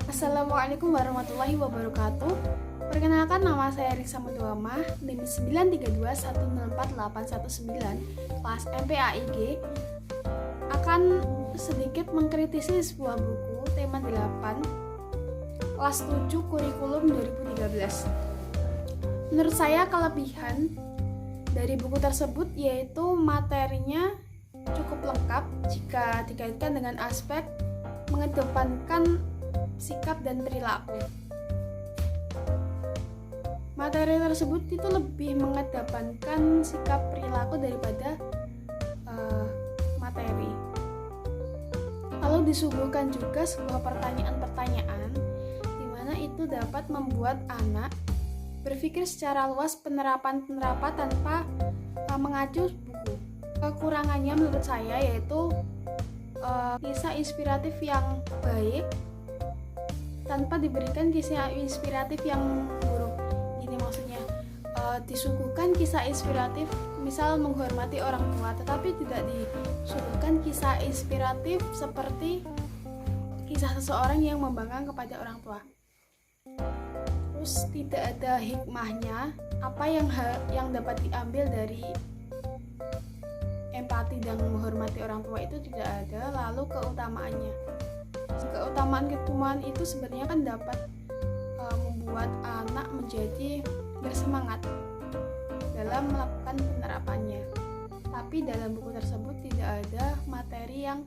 Assalamualaikum warahmatullahi wabarakatuh. Perkenalkan, nama saya Risa Muduamah, NIM 932104819, kelas MPAIG, akan sedikit mengkritisi sebuah buku tema 8, kelas 7 kurikulum 2013. Menurut saya kelebihan dari buku tersebut yaitu materinya cukup lengkap jika dikaitkan dengan aspek mengedepankan sikap dan perilaku. Materi tersebut itu lebih mengedepankan sikap perilaku daripada materi. Lalu disuguhkan juga sebuah pertanyaan-pertanyaan di mana itu dapat membuat anak berpikir secara luas penerapan-penerapan tanpa mengacu buku. Kekurangannya menurut saya yaitu kisah inspiratif yang baik tanpa diberikan kisah inspiratif yang buruk. Ini maksudnya disuguhkan kisah inspiratif misal menghormati orang tua, tetapi tidak disuguhkan kisah inspiratif seperti kisah seseorang yang membanggang kepada orang tua. Terus tidak ada hikmahnya, apa yang dapat diambil dari empati dan menghormati orang tua itu tidak ada. Lalu keutamaan itu sebenarnya kan dapat membuat anak menjadi bersemangat dalam melakukan penerapannya. Tapi dalam buku tersebut tidak ada materi yang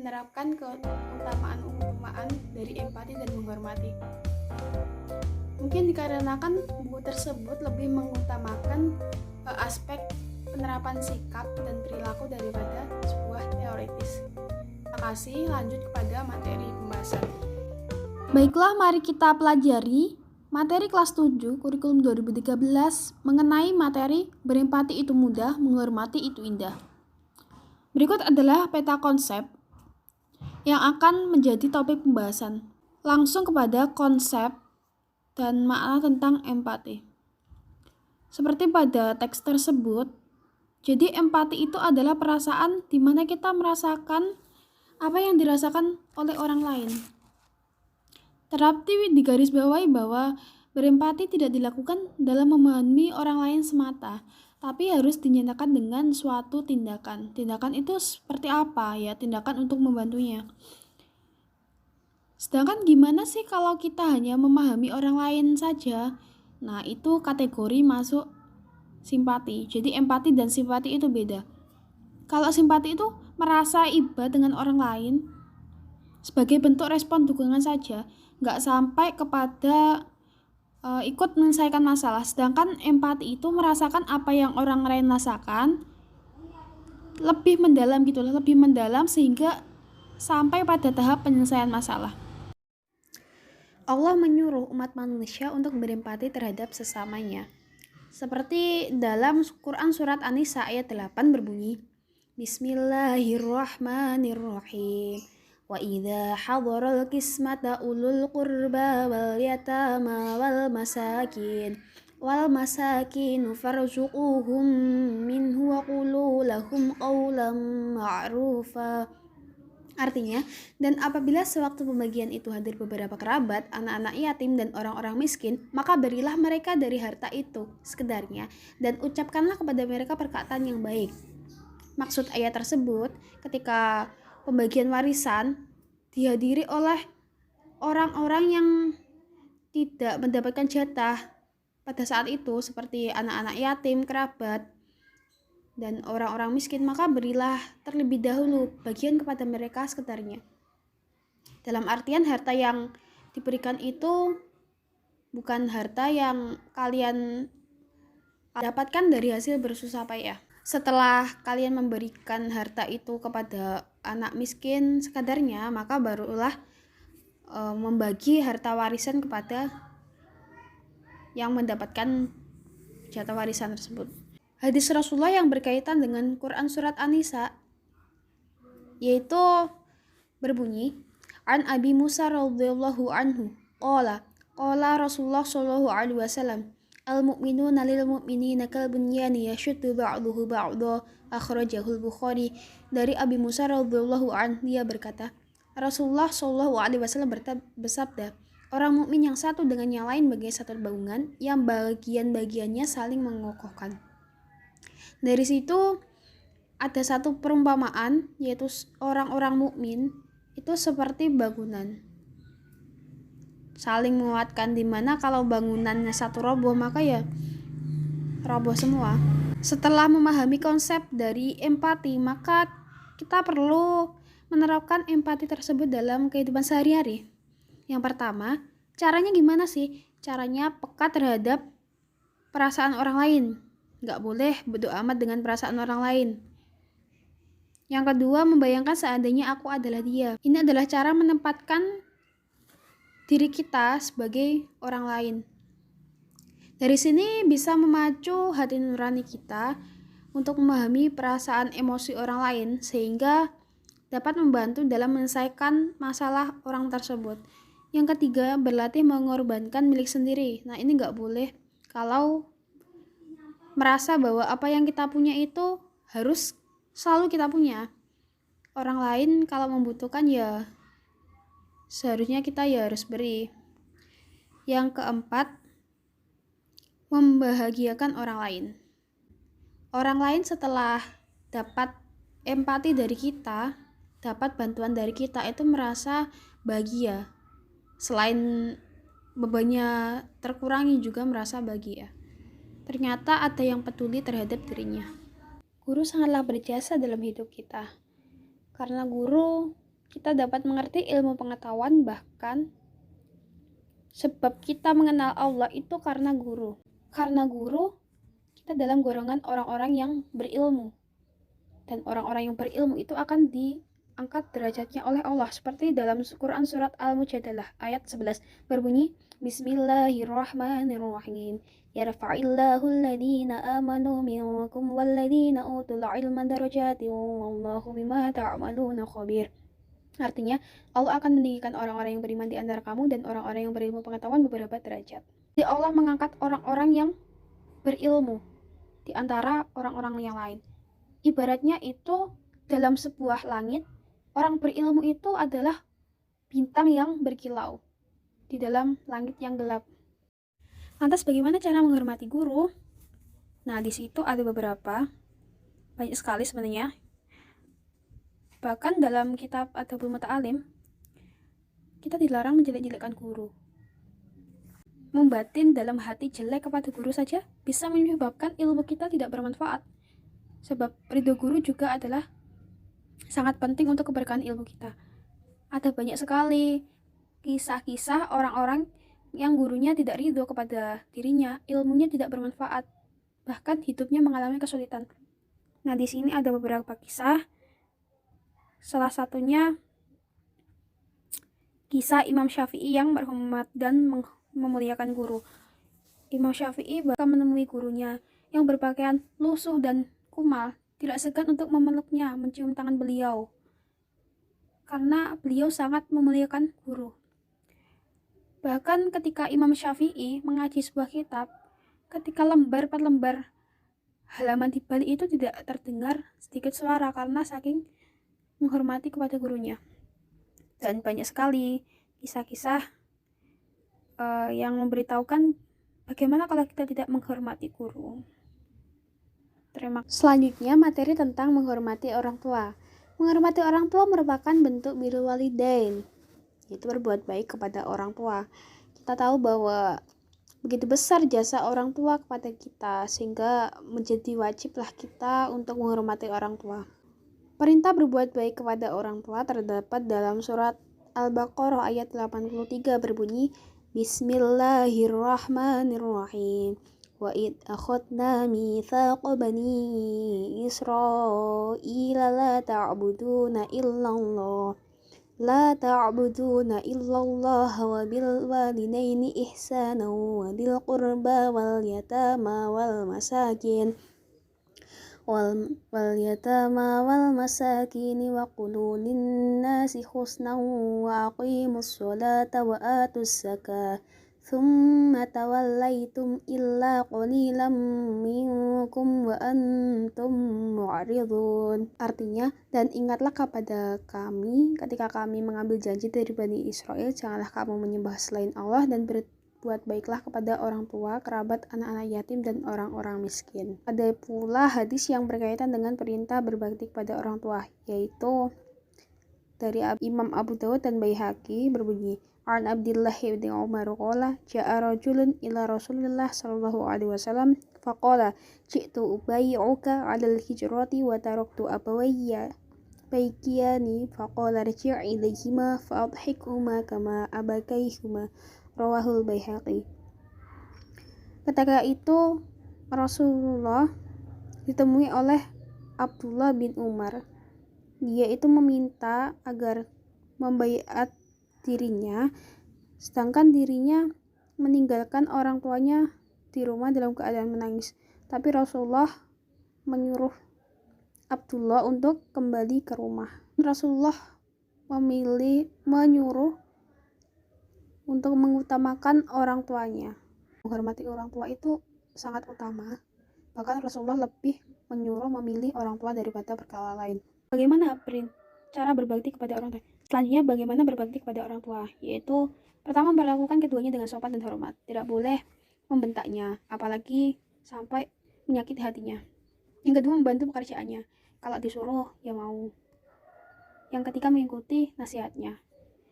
menerapkan keutamaan dari empati dan menghormati. Mungkin dikarenakan buku tersebut lebih mengutamakan aspek penerapan sikap dan perilaku daripada sebuah teoritis. Terima kasih, lanjut kepada materi pembahasan. Baiklah, mari kita pelajari materi kelas 7 kurikulum 2013 mengenai materi berempati itu mudah, menghormati itu indah. Berikut adalah peta konsep yang akan menjadi topik pembahasan. Langsung kepada konsep dan makna tentang empati. Seperti pada teks tersebut, jadi empati itu adalah perasaan di mana kita merasakan apa yang dirasakan oleh orang lain. Tetapi digarisbawahi bahwa berempati tidak dilakukan dalam memahami orang lain semata, tapi harus dinyatakan dengan suatu tindakan. Tindakan itu seperti apa ya? Tindakan untuk membantunya. Sedangkan gimana sih kalau kita hanya memahami orang lain saja? Nah, itu kategori masuk simpati. Jadi empati dan simpati itu beda. Kalau simpati itu merasa iba dengan orang lain sebagai bentuk respon dukungan saja, nggak sampai kepada ikut menyelesaikan masalah. Sedangkan empati itu merasakan apa yang orang lain rasakan lebih mendalam sehingga sampai pada tahap penyelesaian masalah. Allah menyuruh umat manusia untuk berempati terhadap sesamanya. Seperti dalam Quran surat An-Nisa ayat 8 berbunyi, Bismillahirrahmanirrahim. Wa idza hadaral qismata ulul qurba wal yatama wal masakin farzuquhum minhu wa qulu lahum qawlan ma'rufa. Artinya, dan apabila sewaktu pembagian itu hadir beberapa kerabat, anak-anak yatim dan orang-orang miskin, maka berilah mereka dari harta itu sekedarnya dan ucapkanlah kepada mereka perkataan yang baik. Maksud ayat tersebut, ketika pembagian warisan dihadiri oleh orang-orang yang tidak mendapatkan jatah pada saat itu, seperti anak-anak yatim, kerabat, dan orang-orang miskin, maka berilah terlebih dahulu bagian kepada mereka sekedarnya. Dalam artian harta yang diberikan itu bukan harta yang kalian dapatkan dari hasil bersusah payah. Setelah kalian memberikan harta itu kepada anak miskin sekadarnya, maka barulah membagi harta warisan kepada yang mendapatkan jatah warisan tersebut. Hadis Rasulullah yang berkaitan dengan Quran surat An-Nisa yaitu berbunyi, An Abi Musa radhiyallahu anhu qala Rasulullah sallallahu alaihi wasallam, al-mu'minuna lil mu'minina kal bunyani yashuddu ba'duhu ba'dha, akhrajahul Bukhari. Dari Abi Musa radhiyallahu anhu, dia berkata, Rasulullah Shallallahu Alaihi Wasallam bersabda, orang mukmin yang satu dengan yang lain bagai satu bangunan yang bagian-bagiannya saling mengokohkan. Dari situ ada satu perumpamaan, yaitu orang-orang mukmin itu seperti bangunan, saling menguatkan, dimana kalau bangunannya satu roboh maka ya roboh semua. Setelah memahami konsep dari empati, maka kita perlu menerapkan empati tersebut dalam kehidupan sehari-hari. Yang pertama, caranya gimana sih? Caranya peka terhadap perasaan orang lain. Nggak boleh bodo amat dengan perasaan orang lain. Yang kedua, membayangkan seandainya aku adalah dia. Ini adalah cara menempatkan diri kita sebagai orang lain. Dari sini bisa memacu hati nurani kita untuk memahami perasaan emosi orang lain sehingga dapat membantu dalam menyelesaikan masalah orang tersebut. Yang ketiga, berlatih mengorbankan milik sendiri. Nah, ini nggak boleh kalau merasa bahwa apa yang kita punya itu harus selalu kita punya. Orang lain kalau membutuhkan ya seharusnya kita ya harus beri. Yang keempat, membahagiakan orang lain. Orang lain setelah dapat empati dari kita, dapat bantuan dari kita, itu merasa bahagia. Selain bebannya terkurangi, juga merasa bahagia. Ternyata ada yang peduli terhadap dirinya. Guru sangatlah berjasa dalam hidup kita. Karena guru, kita dapat mengerti ilmu pengetahuan, bahkan sebab kita mengenal Allah itu karena guru. Karena guru, kita dalam golongan orang-orang yang berilmu. Dan orang-orang yang berilmu itu akan diangkat derajatnya oleh Allah. Seperti dalam Quran surat Al-Mujadalah ayat 11 berbunyi, Bismillahirrahmanirrahim. Yarfa'illahu alladhina amanu minkum walladhina utul ilma darajatin wallahu bima ta'maluna khabir. Artinya, Allah akan meninggikan orang-orang yang beriman di antara kamu dan orang-orang yang berilmu pengetahuan beberapa derajat. Jadi Allah mengangkat orang-orang yang berilmu di antara orang-orang yang lain. Ibaratnya itu dalam sebuah langit, orang berilmu itu adalah bintang yang berkilau di dalam langit yang gelap. Lantas bagaimana cara menghormati guru? Nah, di situ ada beberapa, banyak sekali sebenarnya. Bahkan dalam kitab Adabul Muta'alim, kita dilarang menjelek-jelekkan guru. Membatin dalam hati jelek kepada guru saja bisa menyebabkan ilmu kita tidak bermanfaat. Sebab ridho guru juga adalah sangat penting untuk keberkahan ilmu kita. Ada banyak sekali kisah-kisah orang-orang yang gurunya tidak ridho kepada dirinya, ilmunya tidak bermanfaat, bahkan hidupnya mengalami kesulitan. Nah, di sini ada beberapa kisah. Salah satunya kisah Imam Syafi'i yang berhormat dan memuliakan guru. Imam Syafi'i bahkan menemui gurunya yang berpakaian lusuh dan kumal, tidak segan untuk memeluknya, mencium tangan beliau, karena beliau sangat memuliakan guru. Bahkan ketika Imam Syafi'i mengaji sebuah kitab, ketika lembar per lembar halaman di balik itu tidak terdengar sedikit suara karena saking menghormati kepada gurunya. Dan banyak sekali kisah-kisah yang memberitahukan bagaimana kalau kita tidak menghormati guru. Selanjutnya, materi tentang menghormati orang tua. Menghormati orang tua merupakan bentuk birrul walidain, yaitu berbuat baik kepada orang tua. Kita tahu bahwa begitu besar jasa orang tua kepada kita, sehingga menjadi wajiblah kita untuk menghormati orang tua. Perintah berbuat baik kepada orang tua terdapat dalam surat Al-Baqarah ayat 83 berbunyi, Bismillahirrahmanirrahim. Wa id akhadna mitsaqa bani Israila la ta'buduna illallah wa bil walidaini ihsana wa dzil qurba wal yatama wal masakin wal masakini wa qulu linnasi husnan wa aqimus sholata wa atus zakah thumma tawallaitum illa qalilam minkum wa antum mu'ridun. Artinya, dan ingatlah kepada kami ketika kami mengambil janji dari Bani Israel, janganlah kamu menyembah selain Allah dan berbuat baiklah kepada orang tua, kerabat, anak-anak yatim, dan orang-orang miskin. Ada pula hadis yang berkaitan dengan perintah berbakti kepada orang tua, yaitu dari Imam Abu Dawud dan Baihaqi berbunyi, An Abdillah bin Umar qala ja'a rajulun ila Rasulillah sallallahu alaihi wasallam faqala ji'tu ubayyi'uka 'alal hijrati wa taraktu abawayya baykiyani faqala rji' ilayhima fa'adhikhuma kama abakaihuma, rawahul Baihaqi. Ketika itu Rasulullah ditemui oleh Abdullah bin Umar. Dia itu meminta agar membaiat dirinya, sedangkan dirinya meninggalkan orang tuanya di rumah dalam keadaan menangis. Tapi Rasulullah menyuruh Abdullah untuk kembali ke rumah. Rasulullah menyuruh untuk mengutamakan orang tuanya. Menghormati orang tua itu sangat utama. Bahkan Rasulullah lebih menyuruh memilih orang tua daripada perkara lain. Bagaimana cara berbakti kepada orang tua? Selanjutnya, bagaimana berbakti kepada orang tua? Yaitu, pertama, memperlakukan keduanya dengan sopan dan hormat. Tidak boleh membentaknya, apalagi sampai menyakiti hatinya. Yang kedua, membantu pekerjaannya. Kalau disuruh, ya mau. Yang ketiga, mengikuti nasihatnya.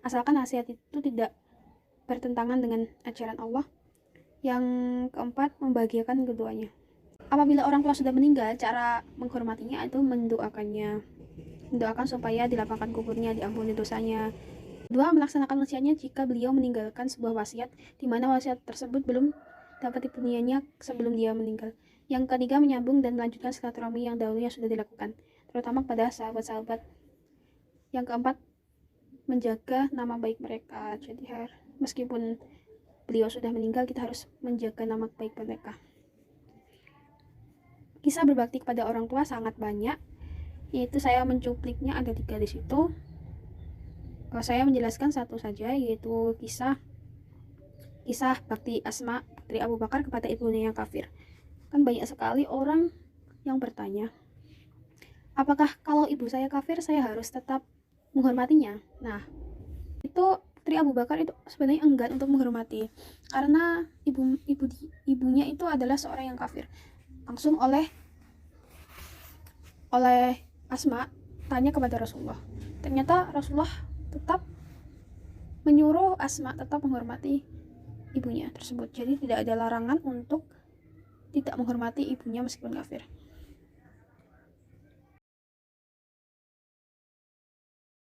Asalkan nasihat itu tidak bertentangan dengan ajaran Allah. Yang keempat, membahagiakan keduanya. Apabila orang tua sudah meninggal, cara menghormatinya itu mendoakannya. Mendoakan supaya dilapangkan kuburnya, diampuni dosanya. Kedua, melaksanakan wasiatnya jika beliau meninggalkan sebuah wasiat di mana wasiat tersebut belum dapat dipenuhinya sebelum dia meninggal. Yang ketiga, menyambung dan melanjutkan silaturahmi yang dahulunya sudah dilakukan, terutama kepada sahabat-sahabat. Yang keempat, menjaga nama baik mereka. Jadi meskipun beliau sudah meninggal, kita harus menjaga nama baik mereka. Kisah berbakti kepada orang tua sangat banyak, yaitu saya mencupliknya ada 3 di situ. Saya menjelaskan satu saja, yaitu kisah bakti Asma putri Abu Bakar kepada ibunya yang kafir. Kan banyak sekali orang yang bertanya, apakah kalau ibu saya kafir saya harus tetap menghormatinya? Nah, itu putri Abu Bakar itu sebenarnya enggan untuk menghormati, karena ibunya itu adalah seorang yang kafir. Langsung oleh Asma tanya kepada Rasulullah. Ternyata Rasulullah tetap menyuruh Asma tetap menghormati ibunya tersebut. Jadi tidak ada larangan untuk tidak menghormati ibunya meskipun kafir.